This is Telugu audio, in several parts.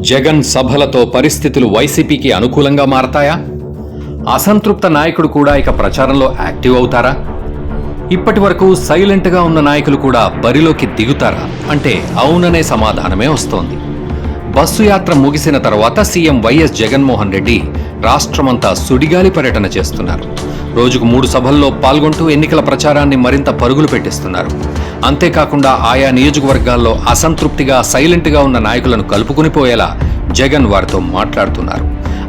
జగన్ సభలతో పరిస్థితులు వైసీపీకి అనుకూలంగా మారతాయా? అసంతృప్త నాయకుడు కూడా ఇక ప్రచారంలో యాక్టివ్ అవుతారా? ఇప్పటి వరకు సైలెంట్గా ఉన్న నాయకులు కూడా బరిలోకి దిగుతారా అంటే అవుననే సమాధానమే వస్తోంది. బస్సు యాత్ర ముగిసిన తర్వాత సీఎం వైఎస్ జగన్మోహన్ రెడ్డి రాష్ట్రమంతా సుడిగాలి పర్యటన చేస్తున్నారు. రోజుకు 3 సభల్లో పాల్గొంటూ ఎన్నికల ప్రచారాన్ని మరింత పరుగులు పెట్టిస్తున్నారు. అంతేకాకుండా ఆయా నియోజకవర్గాల్లో అసంతృప్తిగా సైలెంట్గా ఉన్న నాయకులను కలుపుకునిపోయేలా జగన్ వారితో మాట్లాడుతున్నారు.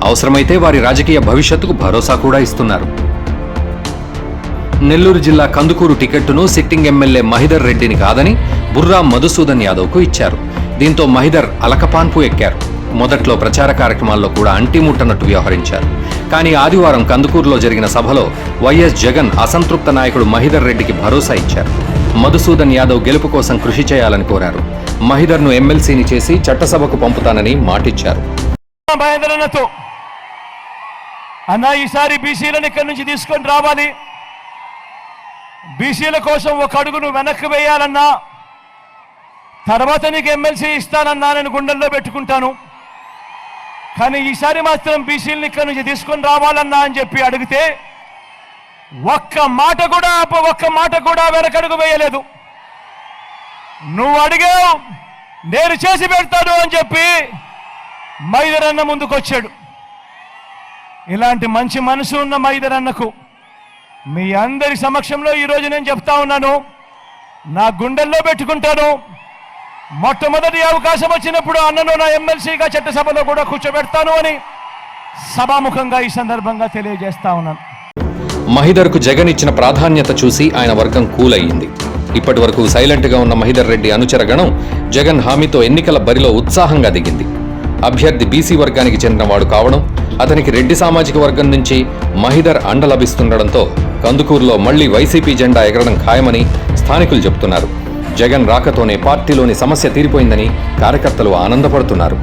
అవసరమైతే వారి రాజకీయ భవిష్యత్తుకు భరోసా కూడా ఇస్తున్నారు. నెల్లూరు జిల్లా కందుకూరు టికెట్టును సిట్టింగ్ ఎమ్మెల్యే మహిదర్ రెడ్డిని కాదని బుర్రా మధుసూదన్ యాదవ్కు ఇచ్చారు. దీంతో మహిదర్ అలకపాన్పు ఎక్కారు. మొదట్లో ప్రచార కార్యక్రమాల్లో కూడా అంటిముట్టనట్టు వ్యవహరించారు. కానీ ఆదివారం కందుకూరులో జరిగిన సభలో వైఎస్ జగన్ అసంతృప్త నాయకుడు మహిదర్ రెడ్డికి భరోసా ఇచ్చారు. మధుసూదన్ యాదవ్ గెలుపు కోసం కృషి చేయాలని కోరారు. మహిదర్ను ఎమ్మెల్సీని చేసి చట్టసభకు పంపుతానని మాటిచ్చారు. అన్నా ఈసారి బీసీలను ఇక్కడి నుంచి తీసుకొని రావాలి, బీసీల కోసం ఒక అడుగును వెనక్కి వేయాలన్నా, తర్వాత నీకు ఎమ్మెల్సీ ఇస్తానన్నా నేను గుండెల్లో పెట్టుకుంటాను, కానీ ఈసారి మాత్రం బీసీలను ఇక్కడి నుంచి తీసుకొని రావాలన్నా అని చెప్పి అడిగితే ఒక్క మాట కూడా వెనకడుగు వేయలేదు. నువ్వు అడిగావు, నేను చేసి పెడతాను అని చెప్పి మైదరన్న ముందుకొచ్చాడు. ఇలాంటి మంచి మనసు ఉన్న మైదరన్నకు మీ అందరి సమక్షంలో ఈరోజు నేను చెప్తా ఉన్నాను, నా గుండెల్లో పెట్టుకుంటాను. మొట్టమొదటి అవకాశం వచ్చినప్పుడు అన్నను నా ఎమ్మెల్సీగా చట్టసభలో కూడా కూర్చోబెడతాను అని సభాముఖంగా ఈ సందర్భంగా తెలియజేస్తా ఉన్నాను. మహిదర్కు జగన్ ఇచ్చిన ప్రాధాన్యత చూసి ఆయన వర్గం కూల్ అయ్యింది. ఇప్పటి వరకు సైలెంట్గా ఉన్న మహిదర్ రెడ్డి అనుచర గణం జగన్ హామీతో ఎన్నికల బరిలో ఉత్సాహంగా దిగింది. అభ్యర్థి బీసీ వర్గానికి చెందినవాడు కావడం, అతనికి రెడ్డి సామాజిక వర్గం నుంచి మహిదర్ అండ లభిస్తుండటంతో కందుకూరులో మళ్లీ వైసీపీ జెండా ఎగరడం ఖాయమని స్థానికులు చెబుతున్నారు. జగన్ రాకతోనే పార్టీలోని సమస్య తీరిపోయిందని కార్యకర్తలు ఆనందపడుతున్నారు.